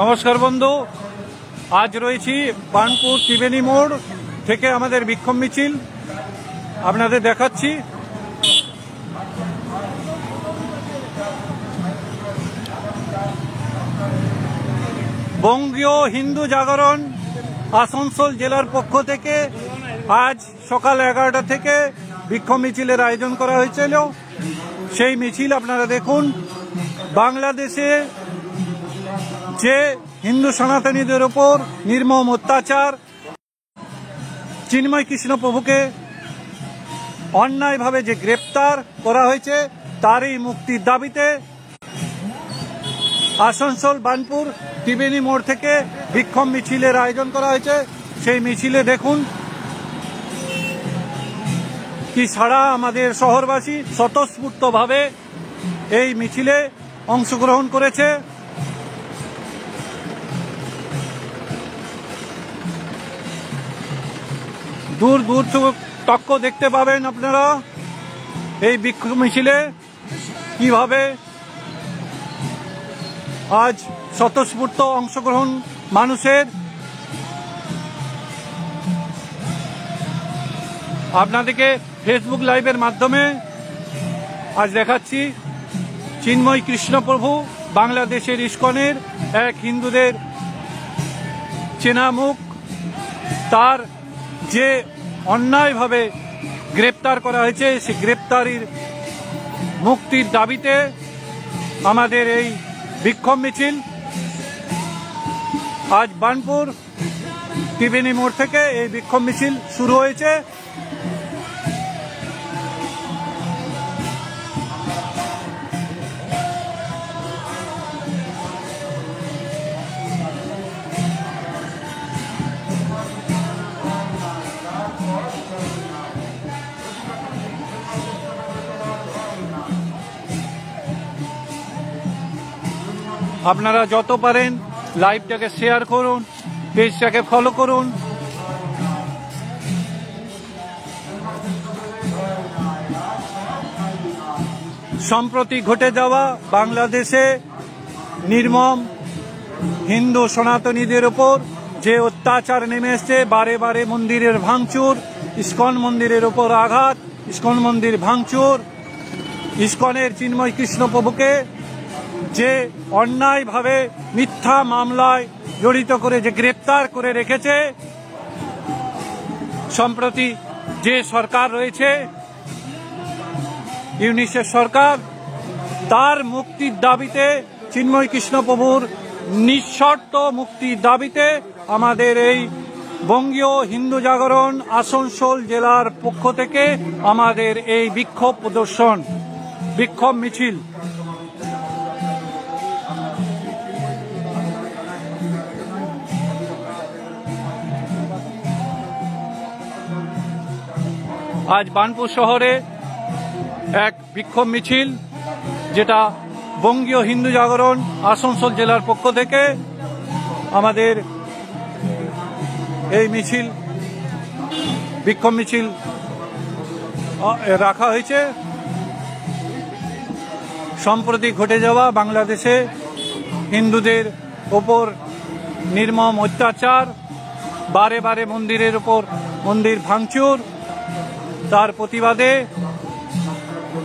নমস্কার বন্ধু, আজ রয়েছি বার্নপুর ত্রিবেণী মোড় থেকে আমাদের বিক্ষোভ মিছিল আপনাদের দেখাচ্ছি। বঙ্গীয় হিন্দু জাগরণ আসানসোল জেলার পক্ষ থেকে আজ সকাল 11টা থেকে বিক্ষোভ মিছিলের আয়োজন করা হয়েছিল। সেই মিছিল আপনারা দেখুন। বাংলাদেশে যে হিন্দু সনাতনীদের ওপর নির্মম অত্যাচার, চিন্ময় কৃষ্ণ প্রভুকে অন্যায়ভাবে যে গ্রেপ্তার করা হয়েছে তারই মুক্তির দাবিতে আসানসোল বার্নপুর ত্রিবেণী মোড় থেকে বিক্ষোভ মিছিলের আয়োজন করা হয়েছে। সেই মিছিলে দেখুন কি সারা আমাদের শহরবাসী স্বতঃস্ফূর্তভাবে এই মিছিলে অংশগ্রহণ করেছে। দূর দূর তক্ক দেখতে পাবেন আপনারা এই বিক্ষোভ মিছিলে কিভাবে আজ স্বতঃস্ফূর্ত অংশগ্রহণ মানুষের। আপনাদেরকে ফেসবুক লাইভের মাধ্যমে আজ দেখাচ্ছি চিন্ময় কৃষ্ণ প্রভু বাংলাদেশের ইস্কনের এক হিন্দুদের চেনা মুখ। তার যে অন্যায়ভাবে গ্রেপ্তার করা হয়েছে সেই গ্রেপ্তারির মুক্তির দাবিতে আমাদের এই বিক্ষোভ মিছিল আজ বার্নপুর ত্রিবেণী মোড় থেকে এই বিক্ষোভ মিছিল শুরু হয়েছে। আপনারা যত পারেন লাইভটাকে শেয়ার করুন, পেজটাকে ফলো করুন। সম্প্রতি ঘটে যাওয়া বাংলাদেশে নির্মম হিন্দু সনাতনীদের ওপর যে অত্যাচার নেমে এসছে, বারে বারে মন্দিরের ভাঙচুর, ইস্কন মন্দিরের ওপর আঘাত, ইস্কন মন্দির ভাঙচুর, ইস্কনের চিন্ময় কৃষ্ণ প্রভুকে যে অন্যায়ভাবে মিথ্যা মামলায় জড়িত করে যে গ্রেপ্তার করে রেখেছে, সম্প্রতি যে সরকার রয়েছে ইউনিসেফ সরকার, তার মুক্তির দাবিতে, চিন্ময় কৃষ্ণ প্রভুর নিঃশর্ত মুক্তির দাবিতে আমাদের এই বঙ্গীয় হিন্দু জাগরণ আসানসোল জেলার পক্ষ থেকে আমাদের এই বিক্ষোভ প্রদর্শন, বিক্ষোভ মিছিল। আজ বার্নপুর শহরে এক বিক্ষোভ মিছিল, যেটা বঙ্গীয় হিন্দু জাগরণ আসানসোল জেলার পক্ষ থেকে আমাদের এই মিছিল, বিক্ষোভ মিছিল রাখা হয়েছে। সম্প্রতি ঘটে যাওয়া বাংলাদেশে হিন্দুদের ওপর নির্মম অত্যাচার, বারে বারে মন্দিরের ওপর মন্দির ভাঙচুর, তার প্রতিবাদে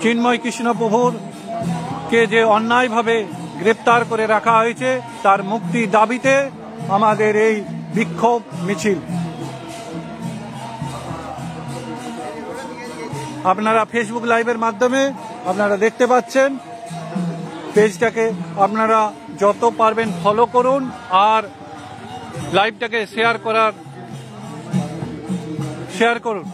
চিন্ময় কৃষ্ণ প্রভুর কে যে অন্যায়ভাবে গ্রেপ্তার করে রাখা হয়েছে তার মুক্তির দাবিতে আমাদের এই বিক্ষোভ মিছিল। আপনারা ফেসবুক লাইভের মাধ্যমে আপনারা দেখতে পাচ্ছেন। পেজটাকে আপনারা যত পারবেন ফলো করুন আর লাইভটাকে শেয়ার করুন।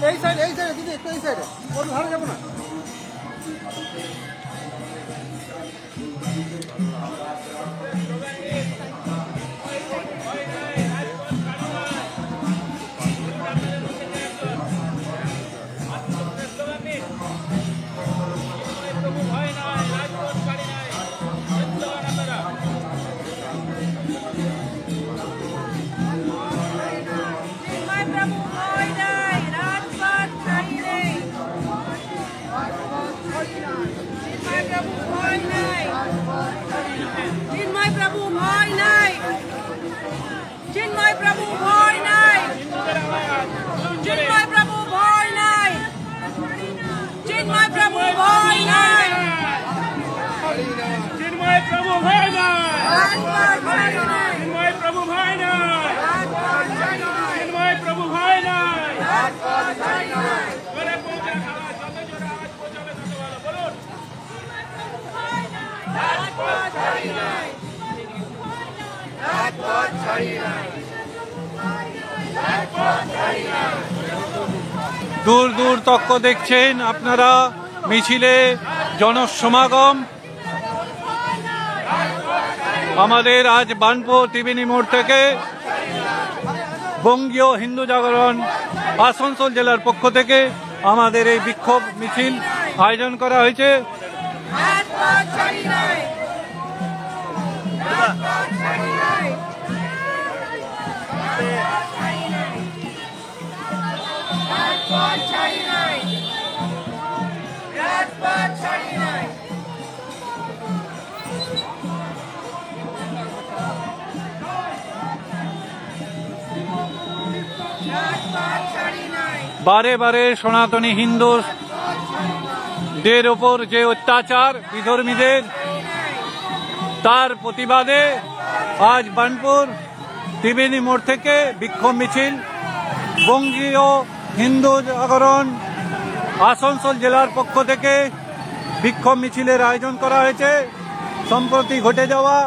এই সাইডে দিদি, একটু এই সাইডে, ওর ধারে যাবো না। দূর দূর তক্ক দেখছেন আপনারা মিছিলে জনসমাগম। আমাদের আজ বার্নপুর ত্রিবেণী মোড় থেকে বঙ্গীয় হিন্দু জাগরণ আসানসোল জেলার পক্ষ থেকে আমাদের এই বিক্ষোভ মিছিল আয়োজন করা হয়েছে। বারে বারে সনাতনী হিন্দুদের ওপর যে অত্যাচার বিধর্মীদের, তার প্রতিবাদে আজ বার্নপুর ত্রিবেণী মোড় থেকে বিক্ষোভ মিছিল বঙ্গীয় হিন্দু জাগরণ আসানসোল জেলার পক্ষ থেকে বিক্ষোভ মিছিলের আয়োজন করা হয়েছে। সম্প্রতি ঘটে যাওয়া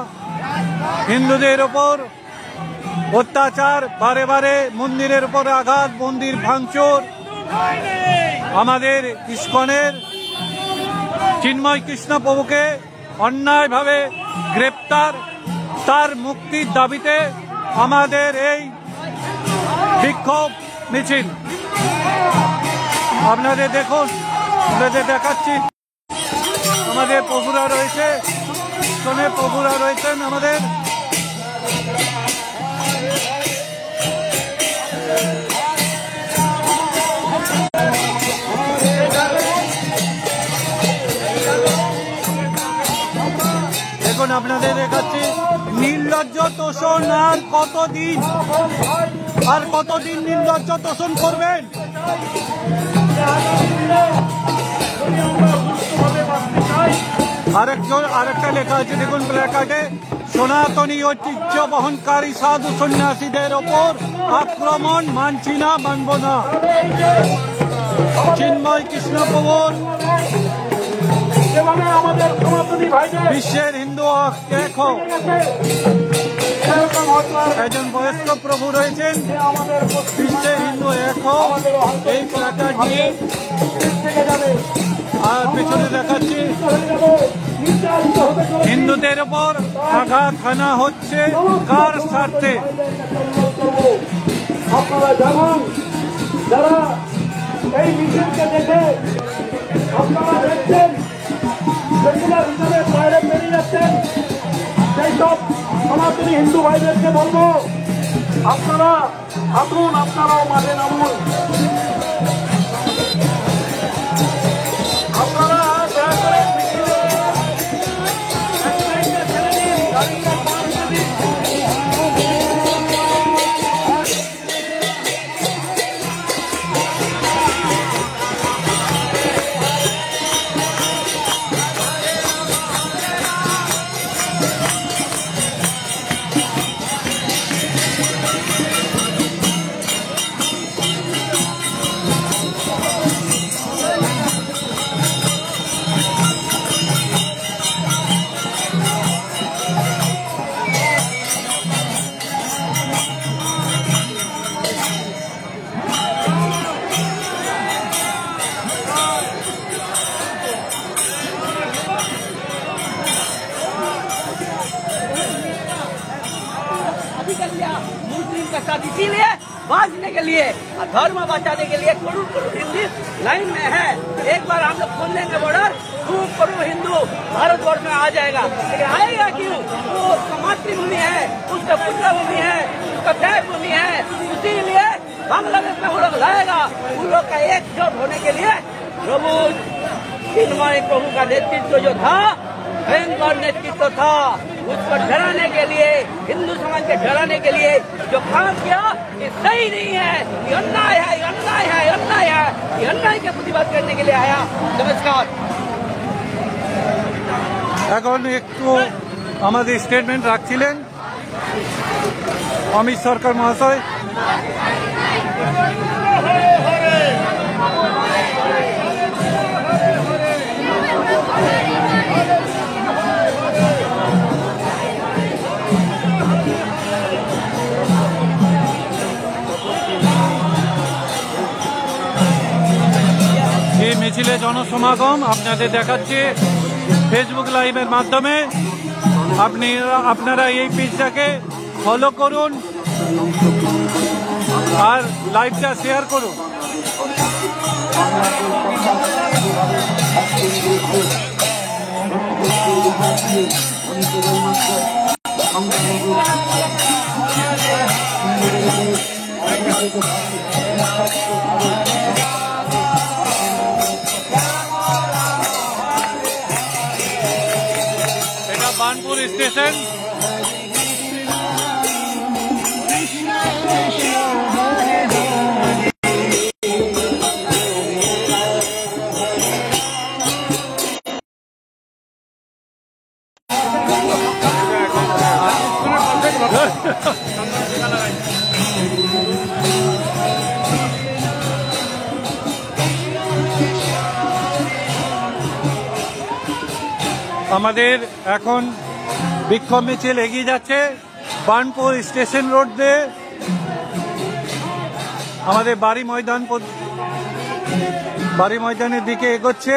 হিন্দুদের ওপর অত্যাচার, বারে বারে মন্দিরের উপর আঘাত, মন্দির ভাঙচুর, আমাদের ইস্কনের চিন্ময় কৃষ্ণ প্রভুকে অন্যায়ভাবে গ্রেপ্তার, তার মুক্তির দাবিতে আমাদের এই বিক্ষোভ মিছিল। আপনাদের দেখুন, আপনাদের দেখাচ্ছি আমাদের প্রভুরা রয়েছে, ইস্কনে প্রভুরা রয়েছেন আমাদের। দেখুন আপনাদের দেখাচ্ছি নির্লজ্জ তোষণ আর কতদিন নির্লজ্জ তোষণ করবেন। আরেকটা লেখা আছে দেখুন প্ল্যাকার্ডে, সনাতনী ঐতিহ্য বহনকারী সাধু সন্ন্যাসীদের ওপর আক্রমণ মানছি না, মানব না। চিন্ময় কৃষ্ণ প্রভুর বিশ্বের হিন্দু এক একজন বয়স্ক প্রভু রয়েছেন, বিশ্বের হিন্দু এক এই প্ল্যাকার্ড নিয়ে। আর পেছনে দেখাচ্ছি হিন্দুদের ওপর আঘাত হানা হচ্ছে কার স্বার্থে। আপনারা জানান, যারা এই মিছিলকে দেখে আপনারা দেখছেন সেগুলোর হিসাবে বাইরে বেরিয়ে যাচ্ছেন, সেই সব সনাতনী হিন্দু ভাইদেরকে বলবো আপনারা আসুন, আপনারাও মাঠে নামুন। আপনারা দয়া করে निकल लिया मुस्लिम का साथ, इसीलिए बांचने के लिए और धर्म बचाने के लिए करोड़ करोड़ हिंदू लाइन में है। एक बार हम लोग खोल देंगे बॉर्डर, 2 करोड़ हिंदू भारतवर्ष में आ जाएगा। लेकिन आएगा क्यों? वो उसका मातृभूमि है, उसका पुत्र भूमि है, उसका त्याग भूमि है, इसीलिए बांग्लादेश में वो लोग लाएगा। उन लोग का एकजुट होने के लिए प्रभु चिन्मय प्रभु का नेतृत्व जो था, भयंकर नेतृत्व था, उसको डराने के लिए, हिंदू समाज के डराने के लिए जो काम किया ये सही नहीं है, ये अन्याय है, ये अन्याय है, ये अन्याय है, ये अन्याय के प्रतिवाद करने के लिए आया। नमस्कार। এখন একটু আমাদের স্টেটমেন্ট রাখছিলেন অমিত সরকার মহাশয়। এই মিছিলে জনসমাগম আপনাদের দেখাচ্ছে ফেসবুক লাইভের মাধ্যমে। আপনারা এই পেজটাকে ফলো করুন আর লাইভটা শেয়ার করুন। এটা বানপুর স্টেশন। আমাদের এখন বিক্ষোভ মিছিল এগিয়ে যাচ্ছে বানপুর স্টেশন রোড দিয়ে আমাদের বাড়ি ময়দানের দিকে এগোচ্ছে।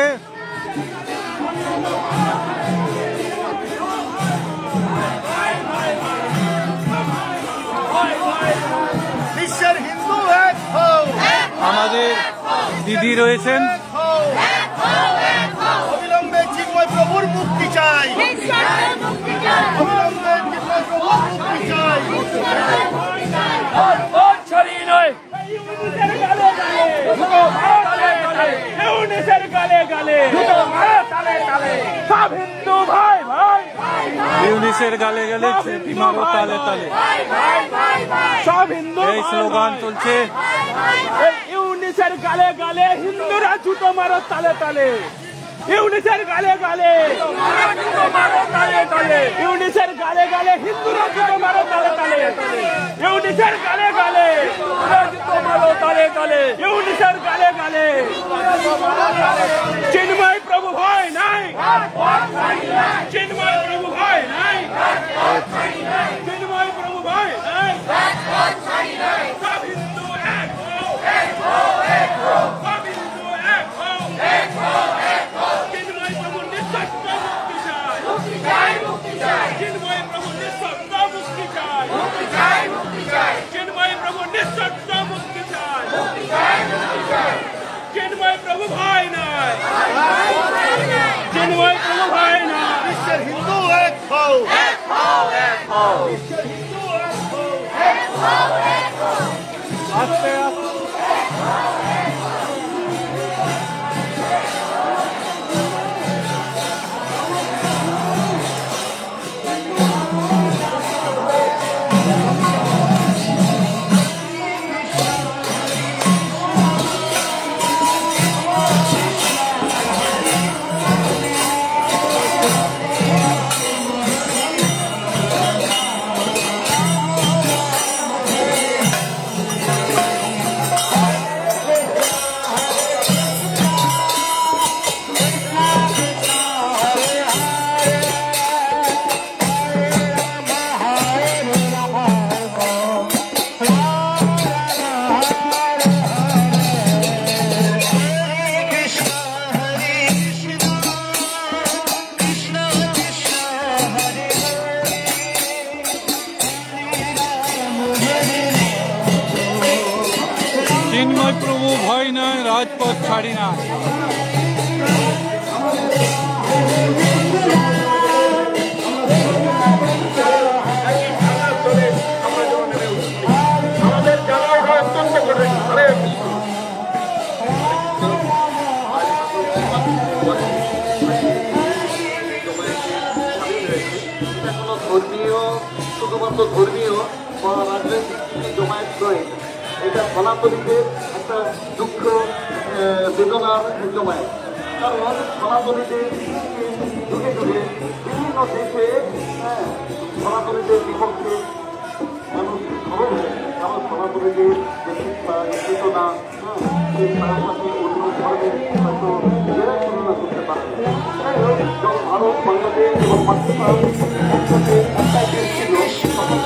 বিশ্বের হিন্দু এক হও, আমাদের দিদি রয়েছেন। অবিলম্বে চিন্ময় প্রভুর মুক্তি চাই, অবিলম্বে চিন্ময় প্রভুর মুক্তি চাই। ইউনিসের গালে গালে ছুটি মারো তালে তালে, সব হিন্দু এই স্লোগান চলছে। ইউনিসের গালে গালে হিন্দুরা জুতো মারো তালে তালে, ইউনিসের গালে গালে জুতো মারো তালে তালে, ইউনিসের গালে গালে হিন্দুরা জুতো মারো তালে তালে, ইউনিসের গালে গালে জুতো মারো তালে তালে, ইউনিসের গালে গালে চিন্ময় প্রভু ভয় নাই, চিন্ময় প্রভু ভয় নাই, চিন্ময় প্রভু ভয় নাই। সব হিন্দু এক হও, সব হিন্দু এক হও, চিন্ময় প্রভু নিঃশর্ত মুক্তি চাই, চিন্ময় প্রভু নিঃশর্ত মুক্তি চাই, চিন্ময় প্রভু নিঃশর্ত মুক্তি চাই, চিন্ময় প্রভু ভয় নাই, চিন্ময় প্রভু ভয় নাই। বিশ্বের হিন্দু এক হও। চিন্ময় প্রভু ভয় নয়, রাজপথ ছাড়ি না। আমাদের জানাটা অত্যন্ত কঠিন। এটা কোনো ধর্মীয়, শুধুমাত্র ধর্মীয় বা রাজনৈতিক জমায়েত নয়, এটা সনাতনীদের একটা দুঃখ বেদনার জমায়েত। কারণ সনাতনীদের যুগে যুগে বিভিন্ন দেশে সনাতনীদের বিপক্ষে মানুষ সরব হয়েছে। কারণ সনাতনীদের যে শিক্ষা, চেতনা, সেই তার সাথে অন্য ধর্মের হয়তো নিজেরাই তুলনা করতে পারে না। যাই হোক, যখন ভারত, বাংলাদেশ এবং পাকিস্তান একসাথে একটাই দেশ ছিল, তখন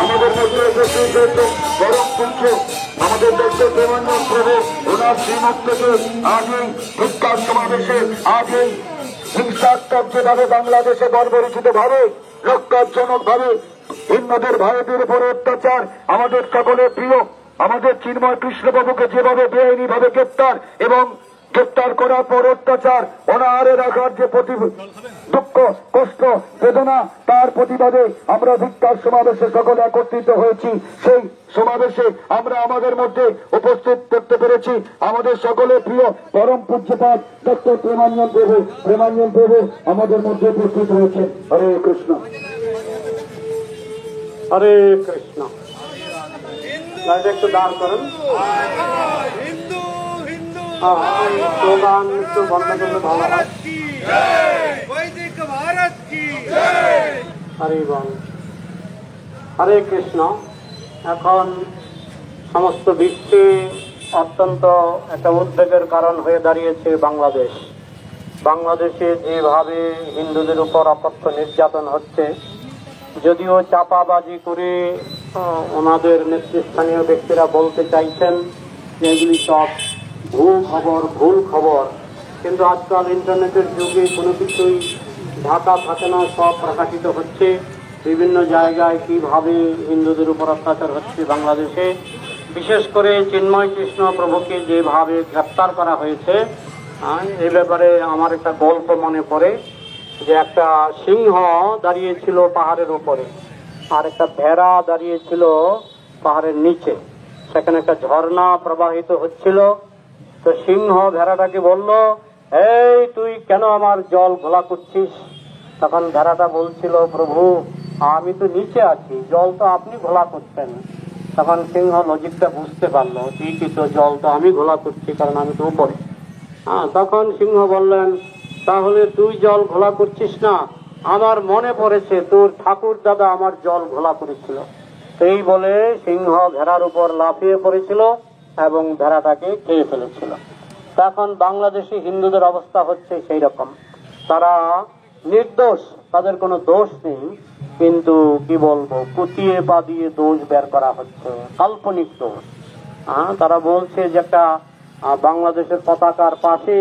আমাদের মধ্যে উপস্থিত হয়েছে বরং পুত্র আমাদের দেশে প্রেমাঞ্জন প্রভু ওনার শ্রীমুখ থেকে আজই ভিক্ষার সমাবেশে আজই হিংসাত্মক যেভাবে বাংলাদেশে বর্বরিচিত ভাবে লজ্জাজনক ভাবে হিন্দুদের ভারতের উপর অত্যাচার, আমাদের সকলের প্রিয় আমাদের চিন্ময় কৃষ্ণবাবুকে যেভাবে বেআইনি ভাবে গ্রেপ্তার এবং গ্রেপ্তার করার পর অত্যাচার অনাহারে রাখার যে দুঃখ, কষ্ট, বেদনা, তার প্রতিবাদে আমরা ভিক্ষার সমাবেশে সকলে একত্রিত হয়েছি। সেই সমাবেশে আমরা আমাদের মধ্যে উপস্থিত করতে পেরেছি আমাদের সকলের প্রিয় পরম পূজ্যপাদ ডক্টর প্রেমাঞ্জন প্রভু। প্রেমাঞ্জন প্রভু আমাদের মধ্যে উপস্থিত হয়েছে। হরে কৃষ্ণ, হরে কৃষ্ণ। একটু দাঁড় করেন, স্লোগান একটু বন্ধ করলে ভালো হয়। হরে বল, হরে কৃষ্ণ। এখন সমস্ত বিশ্বে অত্যন্ত একটা উদ্বেগের কারণ হয়ে দাঁড়িয়েছে বাংলাদেশ। বাংলাদেশে যেভাবে হিন্দুদের উপর অকথ্য নির্যাতন হচ্ছে, যদিও চাপাবাজি করে ওনাদের নেতৃস্থানীয় ব্যক্তিরা বলতে চাইছেন যে এগুলি সব ভুল খবর, কিন্তু আজকাল ইন্টারনেটের যুগে কোনো কিছুই ঢাকা থাকে না, সব প্রকাশিত হচ্ছে। বিভিন্ন জায়গায় কিভাবে হিন্দুদের উপর অত্যাচার হচ্ছে বাংলাদেশে, বিশেষ করে চিন্ময় কৃষ্ণ প্রভুকে যেভাবে গ্রেপ্তার করা হয়েছে, এই ব্যাপারে আমার একটা গল্প মনে পড়ে যে একটা সিংহ দাঁড়িয়েছিল পাহাড়ের উপরে আর একটা ভেড়া দাঁড়িয়েছিল পাহাড়ের নিচে। সেখানে একটা ঝর্ণা প্রবাহিত হচ্ছিল। তো সিংহ ভেড়াটাকে বলল, এই তুই কেন আমার জল ঘোলা করছিস? তখন ভেড়াটা বলছিল, প্রভু আমি তো নিচে আছি, জল তো আপনি ঘোলা করছেন। তখন সিংহ লজিকটা বুঝতে পারলো, ঠিকই তো, জল তো আমি ঘোলা করছি কারণ আমি তো উপরে। তখন সিংহ বললেন, তাহলে তুই জল ঘোলা করছিস না, আমার মনে পড়েছে তোর ঠাকুর দাদা আমার জল ঘোলা করেছিল। এই বলে সিংহ ভেড়ার উপর লাফিয়ে পড়েছিল এবং ভেড়াটাকে খেয়ে ফেলেছিল। তখন বাংলাদেশি হিন্দুদের অবস্থা হচ্ছে সেই রকম। তারা নির্দোষ, তাদের কোনো দোষ নেই, কিন্তু কি বলবো, কুতিয়ে বাদিয়ে দোষ বের করা হচ্ছে, কাল্পনিক দোষ। তারা বলছে যে একটা বাংলাদেশের পতাকার পাশে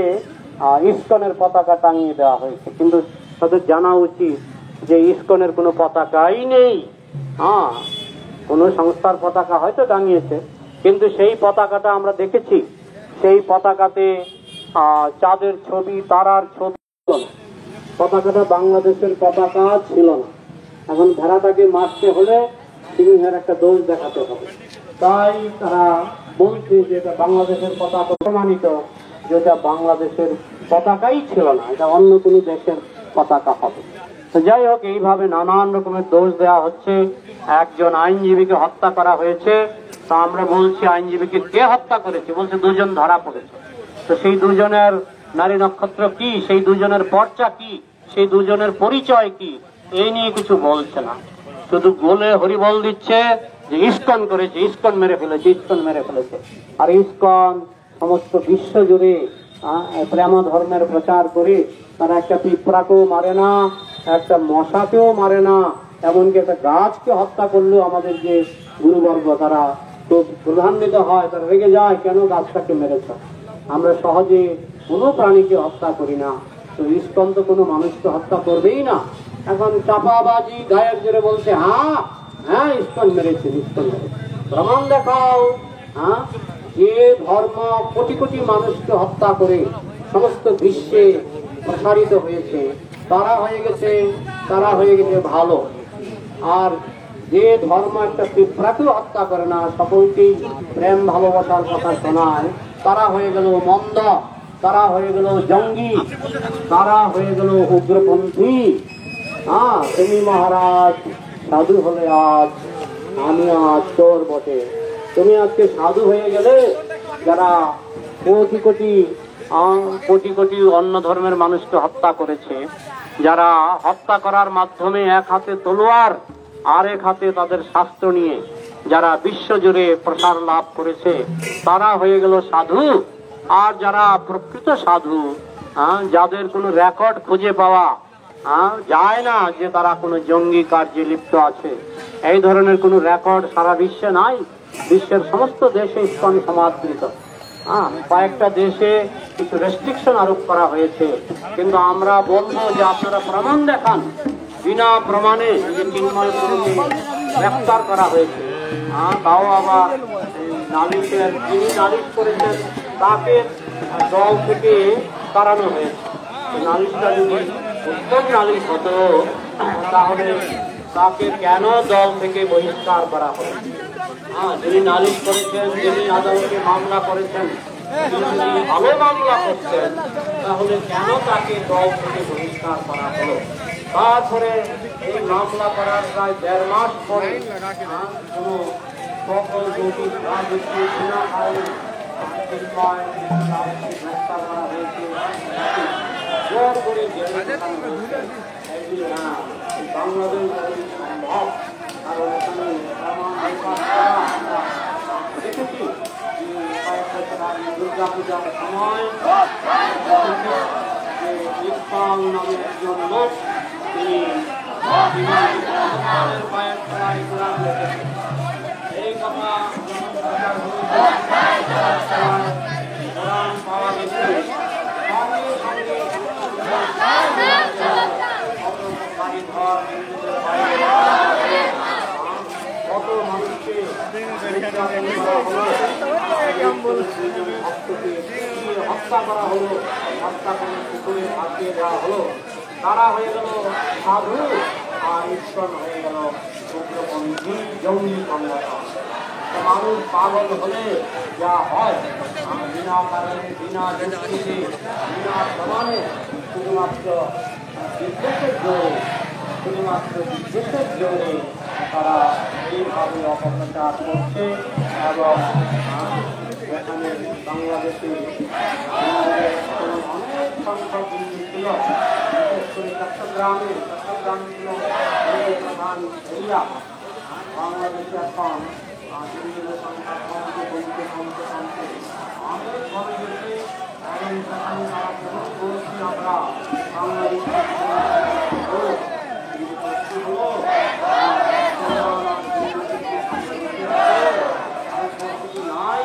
ইসকনের পতাকা টাঙিয়ে দেওয়া হয়েছে, কিন্তু তাদের জানা উচিত যে ইসকনের কোনো পতাকাই নেই। হ্যাঁ, কোনো সংস্থার পতাকা হয়তো টাঙিয়েছে, কিন্তু সেই পতাকাটা আমরা দেখেছি, সেই পতাকাতে চাঁদের ছবি, তারার ছবি, পতাকাটা বাংলাদেশের পতাকা ছিল না। এখন ভেড়াটাকে মারতে হলে সিংহের একটা দোষ দেখাতে হবে, তাই তারা বলছে যে এটা বাংলাদেশের পতাকা, প্রমাণিত যেটা বাংলাদেশের পতাকাই ছিল না, এটা অন্য কোনো দেশের পতাকা হবে। তো যাই হোক, এইভাবে নানান রকমের দোষ দেওয়া হচ্ছে। একজন আইনজীবীকে হত্যা করা হয়েছে, তা আমরা বলছি আইনজীবীকে কে হত্যা করেছে? বলছে দুজন ধরা পড়েছে। তো সেই দুজনের নারী নক্ষত্র কি, সেই দুজনের পর্চা কি, সেই দুজনের পরিচয় কি, এই নিয়ে কিছু বলছে না। শুধু গোলে হরিবল দিচ্ছে যে ইসকন করেছে, ইসকন মেরে ফেলেছে, ইসকন মেরে ফেলেছে। আর ইসকন সমস্ত বিশ্ব জুড়ে প্রেম ধর্মের প্রচার করে তারা একটা পিঁপড়াকেও মারে না, একটা মশাকেও মারে না, এমনকি একটা গাছকে হত্যা করলেও আমাদের যে গুরুবর্গ তারা তো প্রধান্বিত হয়, তারা রেগে যায়, কেন গাছটাকে মেরেছ? আমরা সহজে কোনো প্রাণীকে হত্যা করি না, তো ইসকন তো কোনো মানুষকে হত্যা করবেই না। এখন চাপাবাজি গায়ের জোরে বলছে হ্যাঁ হ্যাঁ ইসকন মেরেছে, ইসকন মেরেছে, প্রমাণ দেখাও। হ্যাঁ, যে ধর্ম কোটি কোটি মানুষকে হত্যা করে সমস্ত বিশ্বে প্রসারিত হয়েছে, তারা হয়ে গেছে ভালো। আর যে ধর্ম একটা পিঁপড়াকেও হত্যা করে না, সকলকেই প্রেম ভালোবাসার কথা শোনায়, তারা হয়ে গেল মন্দ, তারা হয়ে গেল জঙ্গি, তারা হয়ে গেল উগ্রপন্থী। হ্যাঁ, তুমি মহারাজ সাধু হলে আজ, আমি আজ চোর বটে। তুমি আজকে সাধু হয়ে গেলে, যারা কোটি কোটি অন্য ধর্মের মানুষকে হত্যা করেছে, যারা হত্যা করার মাধ্যমে এক হাতে তলোয়ার আর এক হাতে তাদের শাস্ত্র নিয়ে যারা বিশ্বজুড়ে প্রসার লাভ করেছে, তারা হয়ে গেল সাধু। আর যারা প্রকৃত সাধু, যাদের কোনো রেকর্ড খুঁজে পাওয়া যায় না যে তারা কোনো জঙ্গি কার্যে লিপ্ত আছে, এই ধরনের কোনো রেকর্ড সারা বিশ্বে নাই। বিশ্বের সমস্ত দেশে ইসকন সমাদৃত। কয়েকটা দেশে কিছু রেস্ট্রিকশন আরোপ করা হয়েছে, কিন্তু আমরা বলবো যে আপনারা প্রমাণ দেখান। বিনা প্রমাণে যে চিন্ময় প্রভুকে গ্রেফতার করা হয়েছে, তাও আবার নালিশের, যিনি নালিশ করেছেন তাকে দল থেকে তাড়ানো হয়েছে। নালিশটা যদি উত্তম নালিশ হতো, তাহলে তাকে কেন দল থেকে বহিষ্কার করা হলো? যিনি নালিশ করেছেন, যিনি আদালতে মামলা করেছেন, যিনি ভালো মামলা করছেন, তাহলে কেন তাকে দল থেকে বহিষ্কার করা হলো? তারপরে এই মামলা করার প্রায় 1.5 মাস পরে কোনো সকল নোটিশ না দেখিয়ে বিনা কারণে গ্রেফতার করা হয়েছে, জোর করে বাংলাদেশ সম্ভব। কারণ এখানে দেখেছি দুর্গা পূজার সময় ইকবাল নামে একজন লোক, তিনি পায়ের তলায় কোরআন লিখেছেন। এই কথা কোরআন পাওয়া গেছে, সঙ্গে সঙ্গে কত মানুষকে হত্যা করা হলো, হত্যা করে পুকুরে ভাসিয়ে দেওয়া হলো। তারা হয়ে গেল সাধু, আর ইসকন হয়ে গেল উগ্রপন্থী জঙ্গি সংগঠন। মানুষ পাগল হলে যা হয়, বিনা কারণে, বিনা যুক্তিতে, বিনা প্রমাণে, শুধুমাত্র বিদ্বেষের জোরে তারা এইভাবে অপপ্রচার করছে। এবং এখানে বাংলাদেশে অনেক সংখ্যক হিন্দু ছিল, বিশেষ করে চট্টগ্রামে ছিল প্রধান এরিয়া। বাংলাদেশে এখন হিন্দুদের সংখ্যা কমতে অনেক কমে গেছে। এবং সেখানে তারা গ্রহণ করছি আমরা বাংলাদেশ নাই।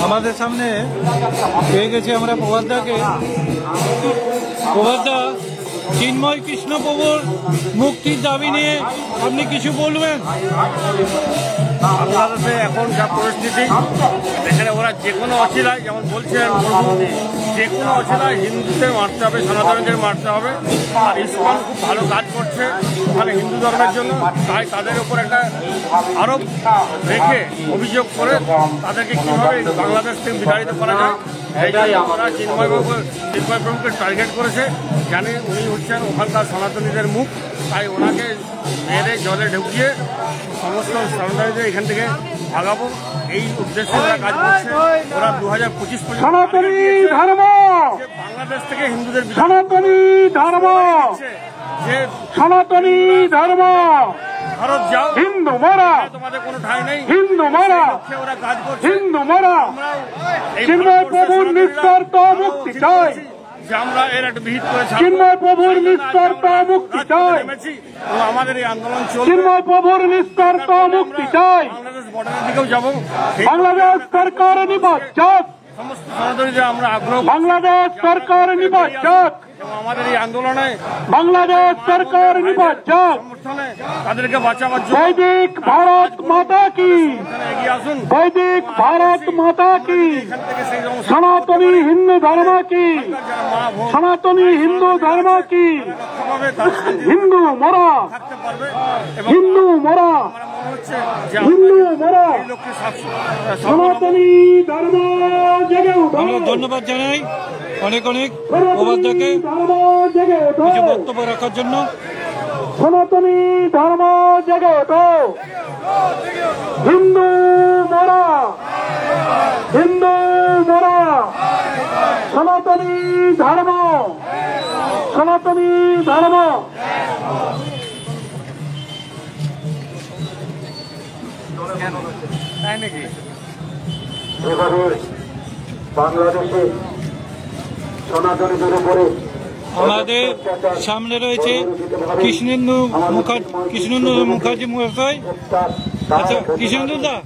আমাদের সামনে পেয়ে গেছি আমরা প্রভাতদাকে। প্রভাতদা, চিন্ময় কৃষ্ণ প্রভুর মুক্তির দাবি নিয়ে আপনি কিছু বলবেন? বাংলাদেশে এখন যা পরিস্থিতি, এখানে ওরা যে কোনো অছিলায়, যেমন বলছেন যে কোনো অছিলায় হিন্দুদের মারতে হবে, সনাতনীদের মারতে হবে। আর ইসকন খুব ভালো কাজ করছে ওখানে হিন্দু ধর্মের জন্য, তাই তাদের উপর একটা আরোপ রেখে অভিযোগ করে তাদেরকে কীভাবে বাংলাদেশ থেকে বিতাড়িত করা যায়, এই জন্য ওরা চিন্ময় প্রভুকে টার্গেট করেছে। জানে উনি হচ্ছেন ওখানকার সনাতনীদের মুখ, তাই ওনাকে মেরে জলে ঢুকিয়ে সমস্ত সনাতনীদের এখান থেকে ভাগাবো, এই উদ্দেশ্যে ওরা কাজ করছে। ওরা 2025 পর্যন্ত সনাতনী ধর্ম, বাংলাদেশ থেকে হিন্দুদের সনাতনী ধর্ম, যে সনাতনী ধর্ম, ভারত যাও, হিন্দু মরা, তোমাদের কোনো ঠাঁই নেই, হিন্দু মরা, ওরা কাজ করছে। হিন্দু মরা। চিন্ময় প্রভুর নিঃশর্ত মুক্তি চাই, যে আমরা এর একটা বিহিত করে চিন্ময় প্রভুর নিঃশর্ত মুক্তি চাই, আমাদের এই আন্দোলন চলবে। চিন্ময় প্রভুর নিঃশর্ত মুক্তি চাই। বাংলাদেশ বর্ডারের দিকেও যাবো, বাংলাদেশ সরকার নিবাস চাক, সমস্ত সনাতনীদের আমরা আগ্রহ, বাংলাদেশ সরকার নিবাস চাক, এবং আমাদের এই আন্দোলনে বাংলাদেশ সরকার নিবাস চাক। সমর্থনে তাদেরকে বাঁচাবার জন্য বৈদিক ভারত মাতা কি, এগিয়ে আসুন। বৈদিক ভারত মাতা কি, এখান থেকে সেই সমস্ত সনাতনী হিন্দু ধর্ম কি, যারা মা বোন সনাতনী হিন্দু ধর্ম কি, ভাবে তারা শান্তিতে হিন্দু মরা, থাকতে পারবে। এবং হিন্দু মরা, আমার মনে হচ্ছে যে হিন্দু মরা, এই লক্ষ্যে সনাতনী ধর্ম জেগে উঠো, আমরা ধন্যবাদ জানাই অনেক অনেক সনাতনী প্রভাতদাকে ধর্ম জেগে উঠো, কিছু বক্তব্য রাখার জন্য। সনাতনী ধর্ম জেগে ওঠো, হিন্দু মরা, হিন্দু মরা, সনাতনী ধর্ম, সনাতনী ধর্ম। তাই নাকি? এভাবে বাংলাদেশে সনাতনীদের উপরে আমাদের সামনে রয়েছে কৃষ্ণেন্দু মুখার্জি মহাশয়। আচ্ছা কৃষ্ণেন্দু দা,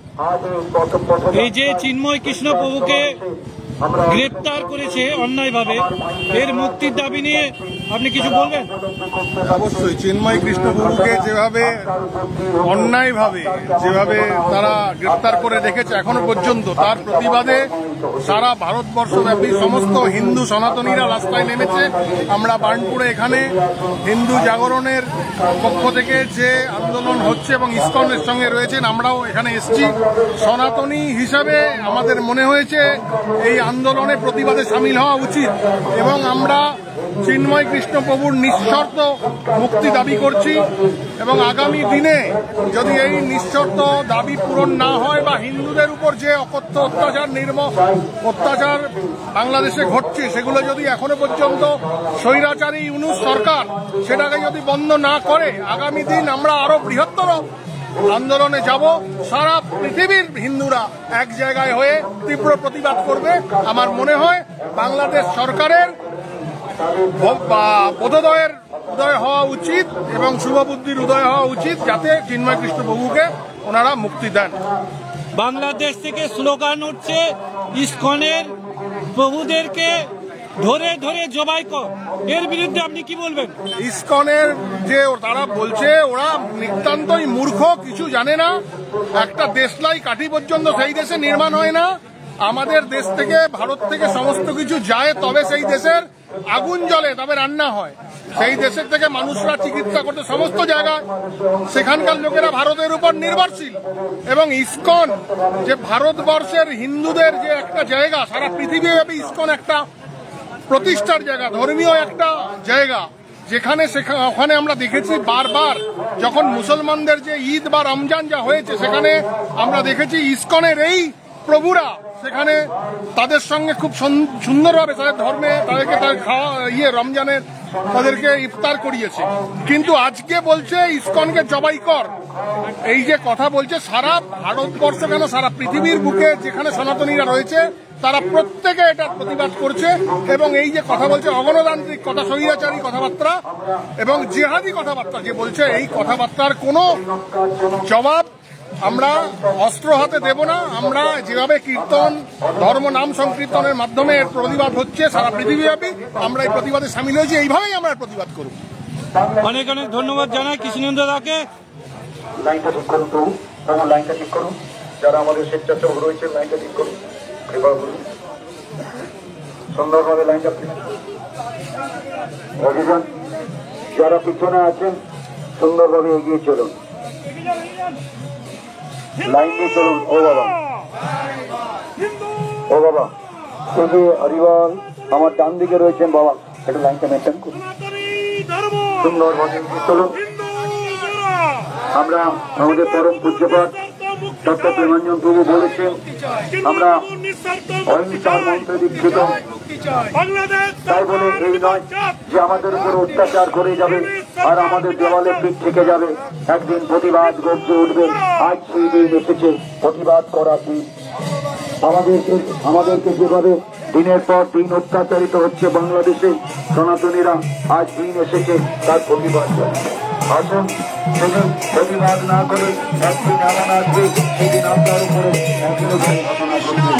এই যে চিন্ময় কৃষ্ণ প্রভুকে গ্রেপ্তার করেছে অন্যায়ভাবে, এর মুক্তির দাবি নিয়ে আপনি কিছু বলবেন? অবশ্যই চিন্ময় কৃষ্ণপ্রভুকে যেভাবে অন্যায়ভাবে যেভাবে তারা গ্রেপ্তার করে রেখেছে এখনো পর্যন্ত, তার প্রতিবাদে সারা ভারতবর্ষব্যাপী সমস্ত হিন্দু সনাতনীরা রাস্তায় নেমেছে। আমরা বার্নপুরে এখানে হিন্দু জাগরণের পক্ষ থেকে যে আন্দোলন হচ্ছে এবং ইসকনের সঙ্গে রয়েছেন, আমরাও এখানে এসেছি। সনাতনী হিসাবে আমাদের মনে হয়েছে এই আন্দোলনে প্রতিবাদে সামিল হওয়া উচিত এবং আমরা চিন্ময় কৃষ্ণপ্রভুর নিঃশর্ত মুক্তি দাবি করছি। এবং আগামী দিনে যদি এই নিঃশর্ত দাবি পূরণ না হয় বা হিন্দুদের উপর যে অকথ্য অত্যাচার বাংলাদেশে ঘটছে সেগুলো যদি এখনো পর্যন্ত স্বৈরাচারী ইউনূস সরকার সেটাকে যদি বন্ধ না করে, আগামী দিন আমরা আরো বৃহত্তর আন্দোলনে যাব, সারা পৃথিবীর হিন্দুরা এক জায়গায় হয়ে তীব্র প্রতিবাদ করবে। আমার মনে হয় বাংলাদেশ সরকারের বোধোদয়ের উদয় হওয়া উচিত এবং শুভবুদ্ধির উদয় হওয়া উচিত, যাতে চিন্ময় কৃষ্ণ প্রভুকে ওনারা মুক্তি দেন। বাংলাদেশ থেকে স্লোগান উঠছে ইসকনের প্রভুদেরকে ধরে ধরে জবাই কর, এর বিরুদ্ধে আপনি কি বলবেন? ইসকনের যে তারা বলছে, ওরা নিতান্তই মূর্খ, কিছু জানে না। একটা দেশলাই কাঠি পর্যন্ত সেই দেশে নির্মাণ হয় না। আমাদের দেশ থেকে, ভারত থেকে সমস্ত কিছু যায়, তবে সেই দেশের আগুন জ্বলে, তবে রান্না হয়। সেই দেশের থেকে মানুষরা চিকিৎসা করতে সমস্ত জায়গায়, সেখানকার লোকেরা ভারতের উপর নির্ভরশীল। এবং ইসকন যে ভারতবর্ষের হিন্দুদের যে একটা জায়গা, সারা পৃথিবীব্যাপী ইসকন একটা প্রতিষ্ঠার জায়গা, ধর্মীয় একটা জায়গা, যেখানে ওখানে আমরা দেখেছি বারবার যখন মুসলমানদের যে ঈদ বা রমজান যা হয়েছে, সেখানে আমরা দেখেছি ইসকনের এই প্রভুরা সেখানে তাদের সঙ্গে খুব সুন্দরভাবে তাদের ধর্মে তাদেরকে তার খাওয়া রমজানের তাদেরকে ইফতার করিয়েছে। কিন্তু আজকে বলছে ইসকনকে জবাই কর। এই যে কথা বলছে, সারা ভারতবর্ষ কেন সারা পৃথিবীর বুকে যেখানে সনাতনীরা রয়েছে তারা প্রত্যেকে এটার প্রতিবাদ করছে। এবং এই যে কথা বলছে অগণতান্ত্রিক কথা, স্বৈরাচারী কথাবার্তা এবং জেহাদি কথাবার্তা যে বলছে, এই কথাবার্তার কোনো জবাব আমরা অস্ত্র হাতে দেব না। আমরা যেভাবে কীর্তন, ধর্ম নাম সংকীর্তনের মাধ্যমে এর প্রতিবাদ হচ্ছে সারা পৃথিবীব্যাপী, আমরা এই প্রতিবাদে সামিল হয়েছি, এইভাবেই আমরা প্রতিবাদ করব। অনেক অনেক ধন্যবাদ জানাই কৃষ্ণেন্দ্র দাকে। লাইনটা ঠিক করুন প্রভু, আমার লাইনটা ঠিক করুন। যারা আমাদের স্বেচ্ছাসেবক রয়েছে লাইনটা ঠিক করুন, এবার বলুন সুন্দরভাবে লাইনটা অভিযান। যারা পিছনে আছেন সুন্দরভাবে এগিয়ে চলুন, লাইন দিয়ে চলুন। ও বাবা, ও বাবা, শুধু হরিবল আমার ডান দিকে রয়েছেন বাবা, একটু লাইনটা মেনটেন করুন, সুন্দরভাবে এগিয়ে চলুন। আমরা আমাদের পরম পূজ্যপাঠ ডক্টর প্রেমাঞ্জন প্রভু বলেছেন, আমরা অহিংসার মন্ত্রে দীক্ষিত। তাই বলে এই নয় যে আমাদের উপর অত্যাচার করে যাবে আর আমাদের দেওয়ালে পিঠ থেকে যাবে। একদিন প্রতিবাদ গর্জে উঠবে। আজ সেই দিন এসেছে, প্রতিবাদ করার দিন। আমাদেরকে যেভাবে দিনের পর দিন অত্যাচারিত হচ্ছে বাংলাদেশে সনাতনীরা, আজ দিন এসেছে তার প্রতিবাদ। আসুন সেদিন প্রতিবাদ না করে একদিন এমন আসবে, সেদিন আপনার উপরে একদিন ঘটনা ঘটবে।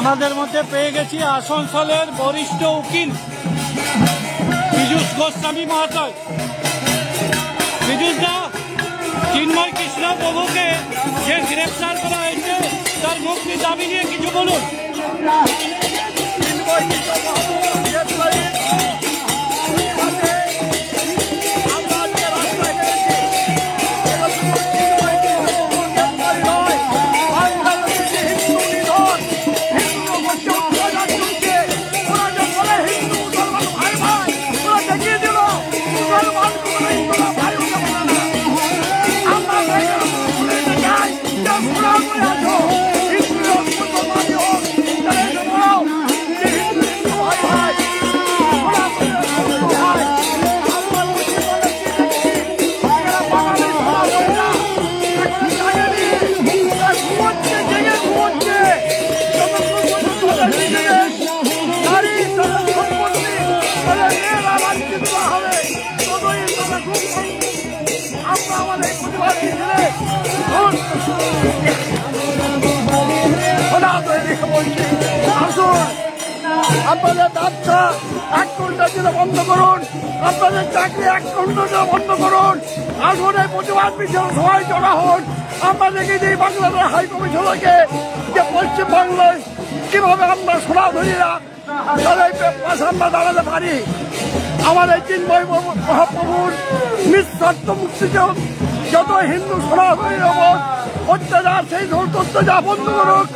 আমাদের মধ্যে পেয়ে গেছি আসানসোলের বরিষ্ঠ উকিল পীযূষ গোস্বামী মহাশয়। পীযূষ দা, চিন্ময় কৃষ্ণ প্রভুকে যে গ্রেফতার করা হয়েছে তার মুক্তির দাবি নিয়ে কিছু বলুন। আপনাদের ব্যবসা 1 ঘন্টার জন্য বন্ধ করুন, আপনাদের চাকরি 1 ঘন্টার জন্য বন্ধ করুন। আসুন এই প্রতিবাদ মিছিল সবাই জড়া হন। আমরা দেখেছি বাংলাদেশ হাই কমিশনকে যে পশ্চিমবাংলায় কিভাবে আমরা সনাতনীরা তাদের পাশে আমরা দাঁড়াতে পারি। আমাদের চিন্ময় মহাপ্রভুর নিঃস্বার্থ মুক্তিতে যত হিন্দু সনাতনীর ওপর অত্যাচার, সেই সমস্ত অত্যাচার বন্ধ করুক।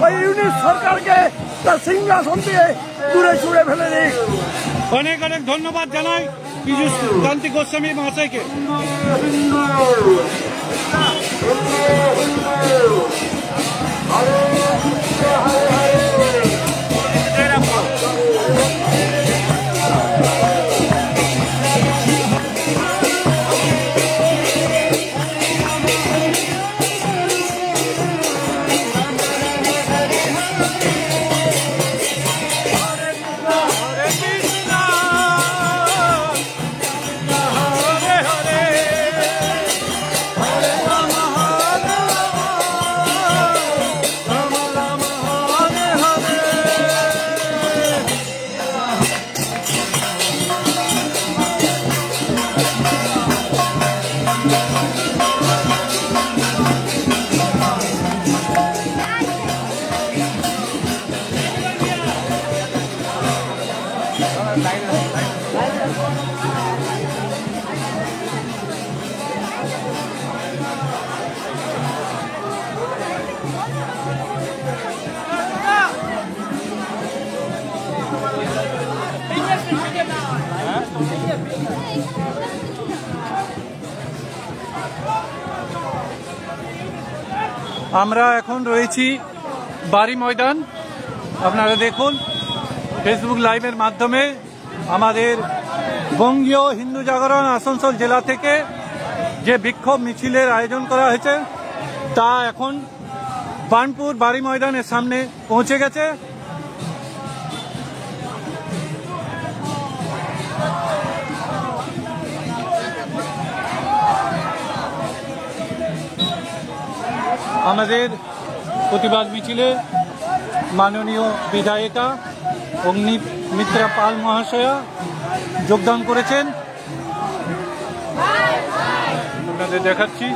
ওই ইউনিট সরকারকে তার সিংহাসন দিয়ে দূরে ছুড়ে ফেলে দিক। অনেক অনেক ধন্যবাদ জানাই পীযূষ কান্তি গোস্বামী মহাশয়কে। আমরা এখন রয়েছি বাড়ি ময়দান। আপনারা দেখুন ফেসবুক লাইভের মাধ্যমে আমাদের বঙ্গীয় হিন্দু জাগরণ আসানসোল জেলা থেকে যে বিক্ষোভ মিছিলের আয়োজন করা হয়েছে তা এখন বার্নপুর বাড়ি ময়দানের সামনে পৌঁছে গেছে। আমাদের প্রতিবাদ মিছিলে মাননীয় বিধায়িকা অগ্নিমিত্রা পাল মহাশয়া যোগদান করেছেন। আপনাদের দেখাচ্ছি।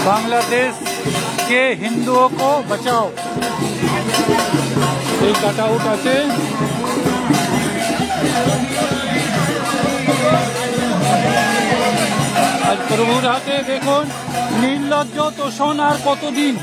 बांग्लादेश के हिंदुओं को बचाओ এই কাট আউট আছে। আজ প্রভুর হাতে দেখুন নির্লজ্জ তোষণ আর কতদিন।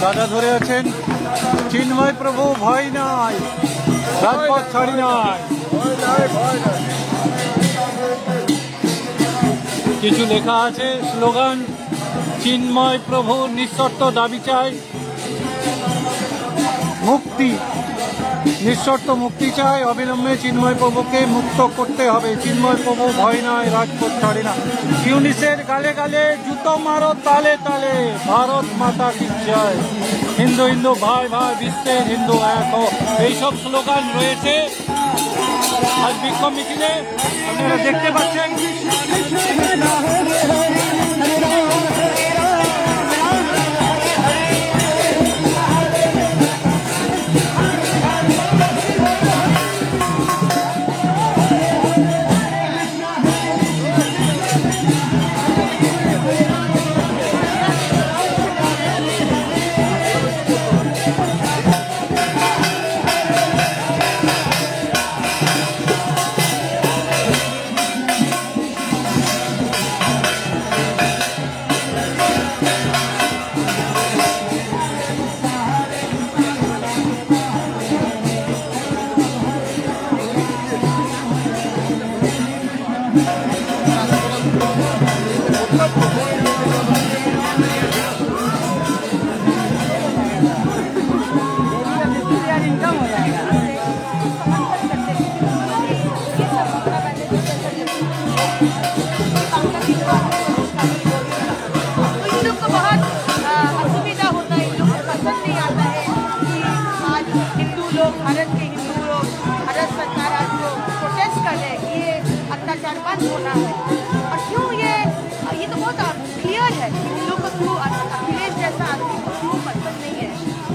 দাদা ধরে আছেন চিন্ময় প্রভু ভয় নাই, রাজপথ ছাড়ি নাই। কিছু লেখা আছে স্লোগান চিন্ময় প্রভু নিঃশর্ত দাবি চাই মুক্তি, নিঃশর্ত মুক্তি চাই, অবিলম্বে চিন্ময় প্রভুকে মুক্ত করতে হবে। চিন্ময় প্রভু ভয় নয়, রাজপথ ছাড়ে না। ইউনিসের গালে গালে জুতো মারো তালে তালে, ভারত মাতা কি জয়। হিন্দু হিন্দু ভাই ভাই বিশ্বের হিন্দু এক, এইসব স্লোগান রয়েছে আজ বিক্ষোভ মিছিলে আপনারা দেখতে পাচ্ছেন। बंद होना है। और क्यों ये तो बहुत क्लियर है कि इन लोगों को क्यों अखिलेश जैसा आदमी को क्यों पसंद नहीं है,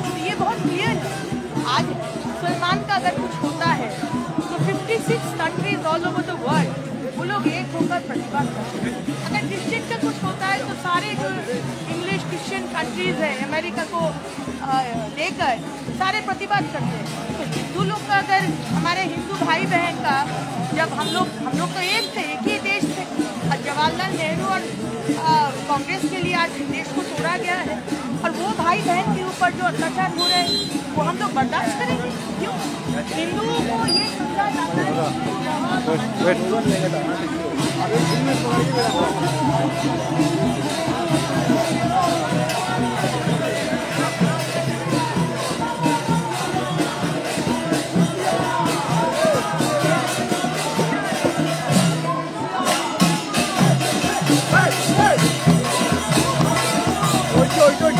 तो ये बहुत क्लियर है। आज मुसलमान का अगर कुछ होता है तो 56 countries all over the world वो लोग एक होकर प्रतिवाद करते हैं। अगर क्रिश्चियन का कुछ होता है तो सारे जो इंग्लिश क्रिश्चियन कंट्रीज है अमेरिका को लेकर सारे प्रतिवाद करते हैं। तो हिंदू लोग का अगर हमारे हिंदू भाई बहन का जब हम लोग तो एक थे, एक ही देश थे, और जवाहरलाल नेहरू और कांग्रेस के लिए आज देश को तोड़ा गया है, और वो भाई बहन के ऊपर जो अत्याचार हो रहे हैं वो हम लोग बर्दाश्त करेंगे? क्यों? हिंदुओं को ये समझा जाता है।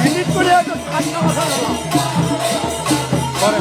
ডিলিট করে ঠান্ডা মাথা পরে